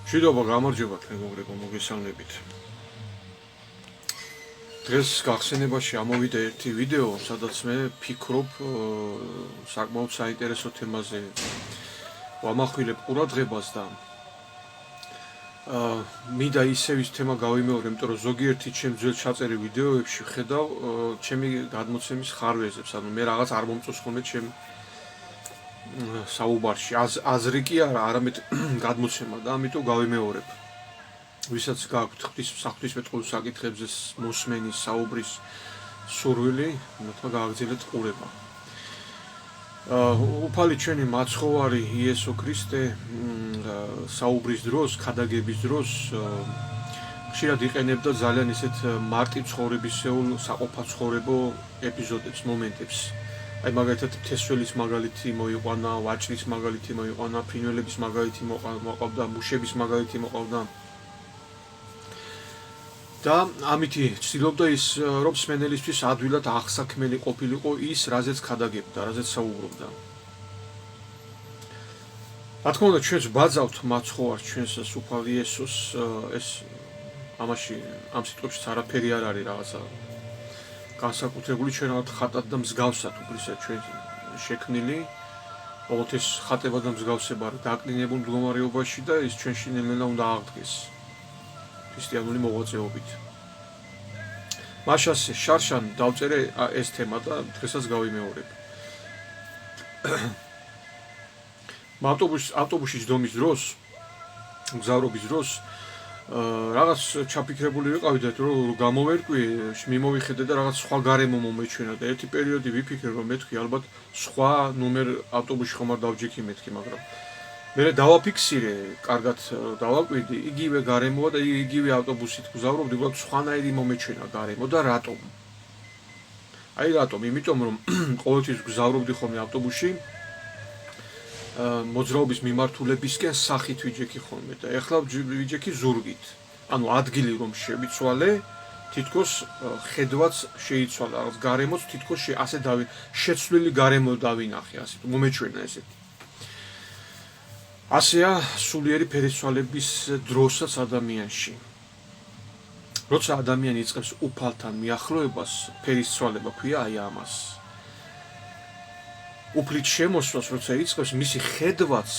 მშვიდობა, გამარჯობა მეგობრებო, მოგესალმებით. დღეს გახსენებაში ამოვიდა ერთი ვიდეო, სადაც მე ფიქრობ საკმაოდ საინტერესო თემაზე ვამახვილებ ყურადღებას და მინდა ისევ ის თემა გავიმეორე, იმიტომ რომ ზოგიერთი ჩემ ძველ ჩაწერილ ვიდეოებში ვხედავ ჩემი გადმოცემის ხარვეზებს, ანუ მე რაღაც არ მომწონს ხოლმე ჩემ საუბარში, აზრი კი არა, არამედ გადმოცემა და ამიტომ გავიმეორებ. ვისაც გაქვთ ღვთისმეტყველო საკითხებზე მოსმენის, საუბრის სურვილი, მართლა გააგრძელეთ ყურება. უფალი ჩვენი მაცხოვარი იესო ქრისტე საუბრის დროს, ქადაგების დროს ხშირად იყენებდა ძალიან ისეთ მარტივ ცხოვრებისეულ საყოფაცხოვრებო ეპიზოდებს, მომენტებს. აი მაგალითად თესველის მაგალითი მოიყვანა, ვაჭრის მაგალითი მოიყვანა, ფრინველების მაგალითი მოყავდა, მუშების მაგალითი მოყავდა. და ამითი ცდილობდა ის რომ მსმენელისთვის ადვილად აღსაქმელი ყოფილიყო ის, რაზეც ქადაგებდა, რაზეც საუბრობდა. რა თქმა უნდა, ჩვენს ბაძავთ მაცხოვარს, ჩვენს უფალ იესოს, ეს ამაში ამ სიტყვებში არაფერი არ არის რაღაცა განსაკუთრებული, ჩვენ რაღაც ხატად და მსგავსად უბრალოდ ჩვენ შექმნილი, ოღონდ ეს ხატება და მსგავსება დაკნინებულ მდგომარეობაში და ის ჩვენში ნელ-ნელა უნდა აღდგეს ქრისტიანული მოღვაწეობით. მაშასე შარშან დავწერე ეს თემა და დღესაც გავიმეორებ. ავტობუსში ჯდომის დროს, მგზავრობის დროს რაღაც ჩაფიქრებული ვიყავი, რომ გამოვერკვი, მიმოვიხედე და რაღაც სხვა გარემო მომეჩვენა და ერთი პერიოდი ვიფიქრე, რომ მეთქი ალბათ სხვა ნუმერ ავტობუსში ხომ არ დავჯექი მეთქი, მაგრამ მე დავაფიქსირე, კარგად დავაკვირდი, იგივე გარემოა და იგივე ავტობუსით გზავრობდი, უბრალოდ სხვანაირი მომეჩვენა გარემო და რატომ? აი რატომ? იმიტომ რომ ყოველთვის გზავრობდი ხოლმე ავტობუსში მოძრაობის მიმართულებისკენ სახით ვიჯექი ხოლმე და ეხლა ვიჯექი ზურგით. ანუ ადგილი რომ შევიცვალე, თითქოს ხედვაც შეიცვალა, რაღაც გარემოც თითქოს ასე შეცვლილი გარემო დავინახე, ასე მომეჩვენა ესეთი. ასეა სულიერი ფერისცვალების დროსაც ადამიანში. როცა ადამიანი იწყებს უფალთან მიახლოებას, ფერისცვალება ქვია აი ამას. უფლით შემოსვლას, როცა იწყებს, მისი ხედვაც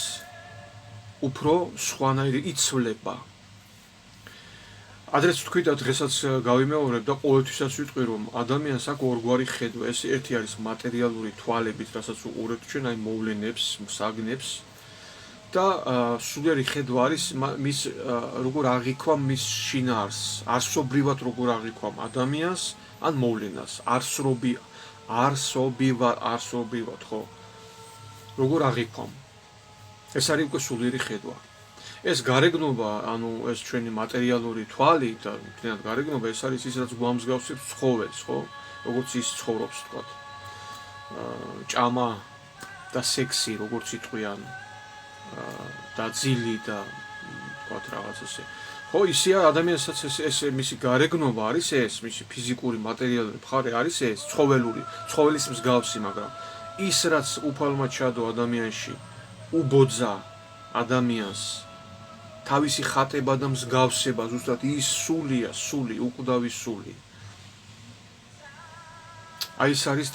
უფრო სხვანაირი იცვლება. ადრეც ვთქვი და დღესაც გავიმეორებ და ყოველთვისაც ვიტყვი, რომ ადამიანს აქვს ორგვარი ხედვა. ეს ერთი არის მატერიალური თვალებით, რასაც უყურებთ ჩვენ, აი მოვლენებს, საგნებს. და სულიერი ხედვა არის მის როგორ აღიქვამ მის შინაარსს, არსობრივად როგორ აღიქვამ ადამიანს ან მოვლენას, არსობრივად, ხო? როგორ აღიქვამ. ეს არის უკვე სულიერი ხედვა. ეს გარეგნობა, ანუ ეს ჩვენი მატერიალური თვალი და მთლიანად გარეგნობა, ეს არის ის, რაც გვამსგავსებს ცხოველს, ხო? როგორც ის ცხოვრობს, თქვათ. ჭამა და სექსი, როგორც იტყვიან. და ძილი და თქვათ რაღაც ესე. ხო, ისეა ადამიანსაც ეს მისი გარეგნობა არის ეს, მისი ფიზიკური, მატერიალური მხარე არის ეს, ცხოველის მსგავსი, მაგრამ ის რაც უფალმა ჩადო ადამიანში, უბოძა ადამიანს თავისი ხატება და მსგავსება, ზუსტად ის სულია, უკვდავი სული. აი ეს არის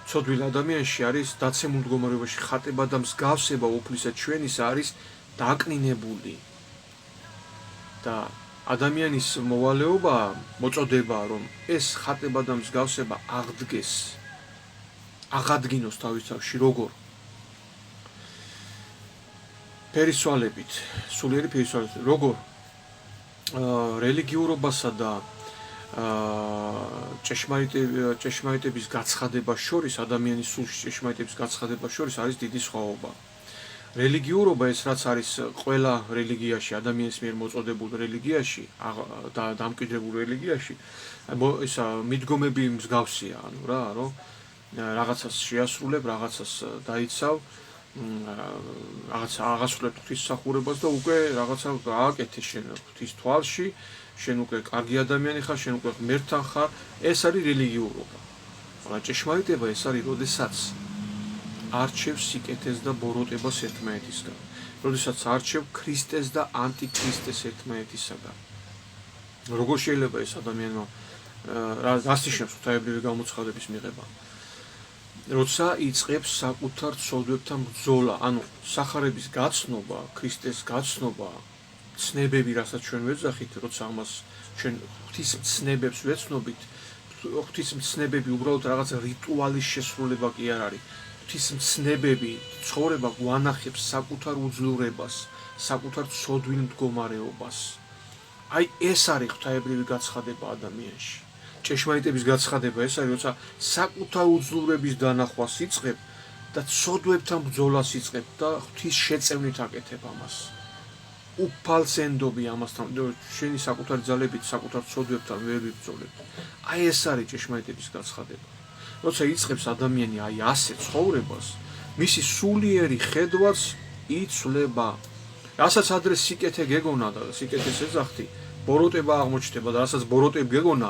ცოდვილ ადამიანში არის დაცემულ მდგომარეობაში ხატება და მსგავსება უფლისა ჩვენის არის დაკნინებული. და ადამიანის მოვალეობა, მოწოდება, რომ ეს ხატება და მსგავსება აღადგინოს თავის თავში, როგორ? ფერისცვალებით, სულიერი ფერისცვალებით, როგორ რელიგიურობასა და ჭეშმარიტების გაცხადებას შორის, ადამიანის სულში ჭეშმარიტების გაცხადებას შორის არის დიდი სხვაობა. რელიგიურობა ეს რაც არის ყველა რელიგიაში, ადამიანის მიერ მოწოდებულ რელიგიაში, დამკვიდრებულ რელიგიაში, ისა მიდგომები მსგავსია, ანუ რა, რომ რაღაცას შეასრულებ, რაღაცას დაიცავ, რაღაცა აღასრულებ ღვთისმსახურებას და უკვე რაღაცა გააკეთე შენ ღვთის თვალში. შენ უკვე კარგი ადამიანი ხარ, შენ უკვე ღმერთთან ხარ, ეს არის რელიგიურობა. მაგრამ ჭეშმარიტება ეს არის, როდესაც არჩევს სიკეთეს და ბოროტებას ერთმანეთისგან. როდესაც არჩევ ქრისტეს და ანტიქრისტეს ერთმანეთისგან. როგორ შეიძლება ეს ადამიანმა რას ნიშნავს ღვთაებრივი გამოცხადების მიღება? როცა იწყებს საკუთარ ცოდვებთან ბრძოლა, ანუ სახარების გაცნობა, ქრისტეს გაცნობა, ცნებები, რასაც ჩვენ ვეძახით, როცა ამას ჩვენ ღვთის ცნებებს ვეცნობით, ღვთის ცნებები უბრალოდ რაღაც რიტუალის შესრულება კი არ არის. ღვთის ცნებები ცხოვრება გვანახებს საკუთარ უძლურებას, საკუთარ ცოდვილ მდგომარეობას. აი ეს არის ღვთაებრივი გაცხადება ადამიანში. ჭეშმარიტების გაცხადება ეს არის, როცა საკუთარ უძლურების დანახვას იწყებ და ცოდვებთან ბრძოლას იწყებ და ღვთის შეწევნით აკეთებ ამას. უფალს ენდობი ამასთან, შენი საკუთარი ძალებით, საკუთარ ცოდვებთან ვერ ვიბრძოლებ. აი ეს არის ჭეშმარიტების გაცხადება. როცა იწყებს ადამიანი აი ასე ცხოვრებას, მისი სულიერი ხედვაც იცვლება. რასაც ადრე სიკეთე გეგონა და სიკეთეს ეძახთი, ბოროტება აღმოჩნდება და რასაც ბოროტები გეგონა,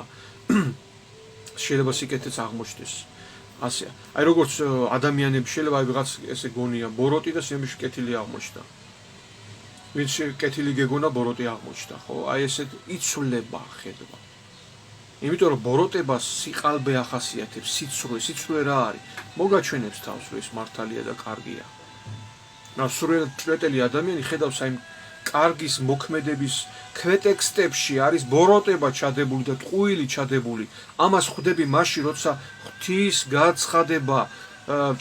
შეიძლება სიკეთეც აღმოჩნდეს. ასეა. აი როგორც ადამიანები შეიძლება ვიღაც ესე გონია ბოროტი და შემდგომში კეთილი აღმოჩნდა. ვინც კეთილი გეგონა ბოროტი აღმოჩნდა, ხო? აი ესეთ იცვლება ხედვა. იმიტომ რომ ბოროტებას სიყალბე ახასიათებს, სიცრუე რა არის? მოგაჩვენებს თავს, რომ ეს მართალია და კარგია. სრულიად ჭრეტელი ადამიანი ხედავს აი კარგის მოქმედების ქვეტექსტებში არის ბოროტება ჩადებული და ტყუილი ჩადებული. ამას ხვდები მაშინ, როცა ღვთის გაცხადება,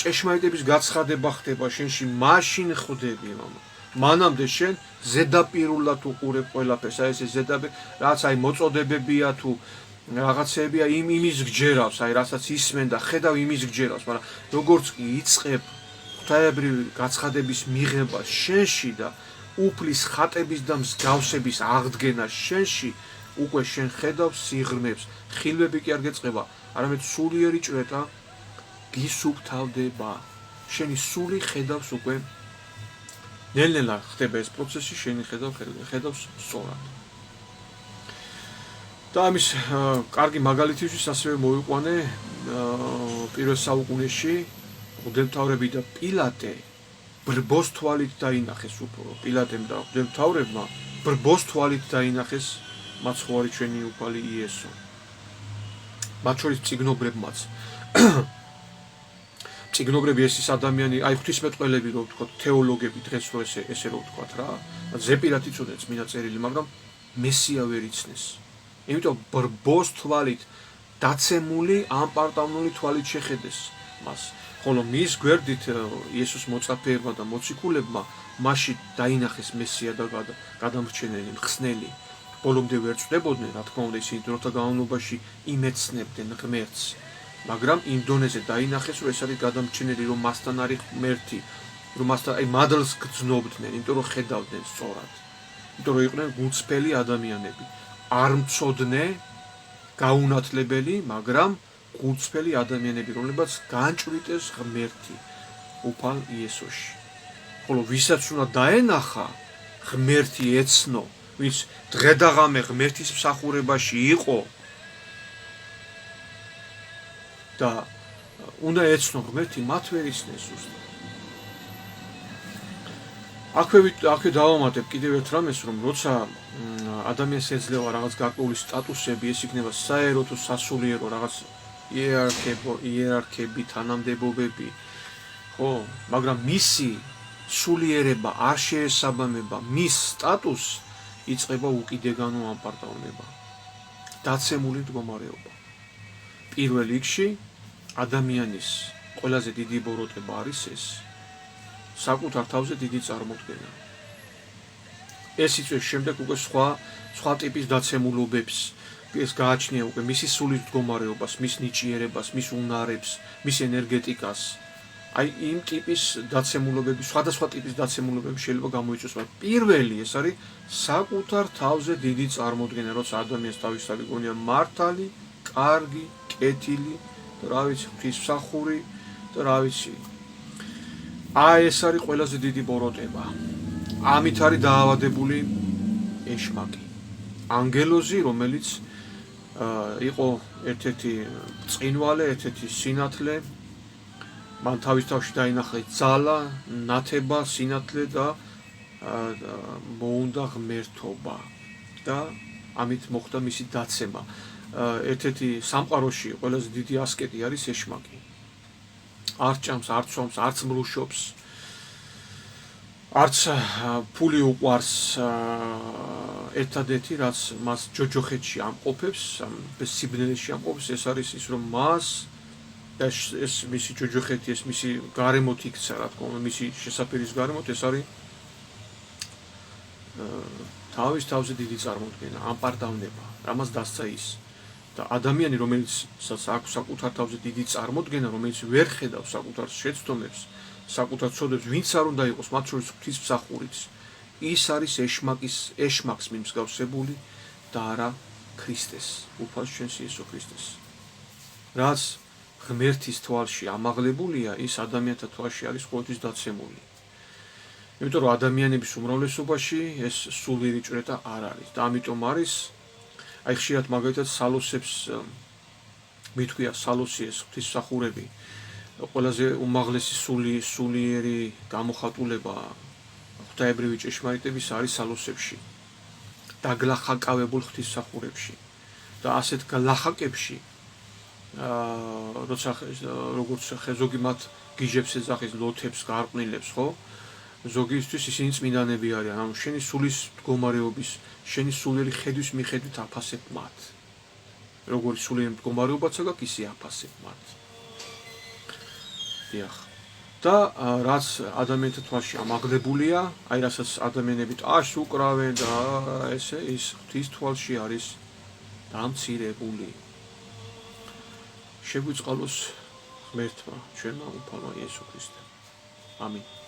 ჭეშმარიტების გაცხადება ხდება შენში, მაშინ ხვდები, მამა. მანამდე შენ ზედაპირულად უყურებ ყველაფერს, აი ეს ზედაპირ, რაც აი მოწოდებებია თუ რაღაცებია, იმის გჯერავს, აი რასაც ისმენ და ხედავ იმის გჯერავს, მაგრამ როგორც კი იწყებ ღვთაებრივი გაცხადების მიღება შენში და უფლის ხატების და მსგავსების აღდგენა შენში, უკვე შენ ხედავ სიღრმებს, ხილვები კი არ გეწყება, არამედ სულიერი ჭრეტა გისუფთავდება. შენი სული ხედავს უკვე ნელ-ნელა ხდება ეს პროცესი, შენი ხედავს სწორად. და ამის კარგი მაგალითისთვის ასევე მოვიყვანე პირველ საუკუნეში მღვდელმთავრები და პილატე ბრბოს თვალით დაინახეს უფრო. პილატემ და მღვდელმთავრებმა ბრბოს თვალით დაინახეს მაცხოვარი ჩვენი უფალი იესო. მათ შორის წიგნობრებმაც. წიგნობრები ეს ის ადამიანი, აი ღვთისმეტყველები რო ვთქვათ, თეოლოგები დღეს რო ესე რო ვთქვათ რა, ზეპირად იწოდნენ წმინდა წერილი, მაგრამ მესია ვერ იცნეს. იმიტომ ბრბოს თვალით დაცემული ამპარტავნული თვალით შეხედეს მას. ხოლო მის გვერდით იესოს მოწაფეებმა და მოციქულებმა მაშინ დაინახეს მესია და გადამრჩენელი, მხსნელი. ბოლომდე ვერ წვდებოდნენ, რა თქმა უნდა, ისინი დროთა განმავლობაში იმეცნებდნენ ღმერთს. მაგრამ იმ დონეზე დაინახეს, რომ ეს არის გადამრჩენელი, რომ მასთან არის ღმერთი, რომ მასთან აი მადლს გრძნობდნენ, იმიტომ რომ ხედავდნენ სწორად. იმიტომ რომ იყვნენ გულწრფელი ადამიანები. არ მწოდნე, გაუნათლებელი, მაგრამ გულწრფელი ადამიანები, რომლებსაც განჭვრიტეს ღმერთი უფალ იესოში. ხოლო ვისაც უნდა დაენახა ღმერთი ეცნო, ვინც დღედაღამე ღმერთის მსახურებაში იყო და უნდა ეცნო ღმერთი, მათ ვერ იცნეს ზუსტად. აქვე დავამატებ კიდევ ერთ რამეს, რომ როცა ადამიანს ეძლევა რაღაც გარკვეული სტატუსები, ეს იქნება საერო თუ სასულიერო რაღაც იერარქები, თანამდებობები, ხო, მაგრამ მისი სულიერება არ შეესაბამება მის სტატუსს, იწყება უკიდეგანო ამპარტავნება, დაცემული მდგომარეობა. პირველ რიგში ადამიანის ყველაზე დიდი ბოროტება არის ეს, საკუთარ თავზე დიდი წარმოდგენა. ეს იწვევს შემდეგ უკვე სხვა ტიპის დაცემულობებს, ეს გააჩნია უკვე მისი სულის მდგომარეობას, მის ნიჭიერებას, მის უნარებს, მის ენერგეტიკას. აი იმ ტიპის დაცემულობები, სხვადასხვა ტიპის დაცემულობები შეიძლება გამოიწვიოს, მაგრამ პირველი ეს არის საკუთარ თავზე დიდი წარმოდგენა, როცა ადამიანს თავისთავად გონია მართალი, კარგი, კეთილი, რა ვიცი, ღვთისმსახური და რა ვიცი. აი ეს არის ყველაზე დიდი ბოროტება. ამით არის დაავადებული ეშმაკი. ანგელოზი, რომელიც იყო ერთ-ერთი წინვალე, ერთ-ერთი სინათლე, მან თავის თავში დაინახა ძალა, ნათება, სინათლე და მოუნდა ღმერთობა და ამით მოხდა მისი დაცემა. ერთ-ერთი სამყაროში ყველაზე დიდი ასკეტი არის ეშმაკი. არ ჭამს, არ ცვამს, არც მრუშობს, არც ფული უყვარს, ერთადერთი რაც მას ჯოჯოხეთში ამყოფებს, სიბნელეში ამყოფებს, ეს არის ის, რომ მას ეს მისი ჯოჯოხეთი, ეს მისი გარემოთ იქცა, რა თქმა უნდა, მისი შესაფერის გარემოთ, ეს არის თავის თავზე დიდი წარმოდგენა, ამპარტავნება, რამაც დასცა ის. და ადამიანი, რომელიც აქვს საკუთარ თავზე დიდი წარმოდგენა, რომელიც ვერ ხედავს საკუთარ შეცდომებს, საკუთარ ცოდვებს, ვინც არ უნდა იყოს, მათ შორის ღვთისმსახურიც, ის არის ეშმაკს მიმსგავსებული და არა ქრისტეს, უფალს ჩვენს იესო ქრისტეს. რაც ღმერთის თვალში ამაღლებულია, ის ადამიანთა თვალში არის ყოველთვის დაცემული. იმიტომ რომ ადამიანების უმრავლესობაში ეს სულიერი ჭრედა არ არის და ამიტომ არის აი ხშირად მაგალითად სალოსებს მithქვია სალოსიეს ღვთისმსახურები ყველაზე უმაღლესი სულიერი გამოხატულება ღვთაებრივი ჭეშმარიტების არის სალოსებში დაგლახაკავებულ ღვთისმსახურებში და ასეთ გლახაკებში როცა როგორც ზოგი მათ გიჟებს ეძახის ლოთებს გარყვნილებს ხო ზოგისთვის ისინი წმინდანები არიან ანუ შენი სულის მდგომარეობის შენი სულიერი ხედვის მიხედვით აფასებ მათ როგორი სულიერი მდგომარეობაც აქვს ისე აფასებ მათ დიახ და რაც ადამიანთა თვალში ამაღლებულია აი რასაც ადამიანები ტაშს უკრავენ და ესე ის ღვთის თვალში არის დამცირებული შეგვიწყალოს ღმერთმა ჩვენმა უფალმა იესო ქრისტე ამინ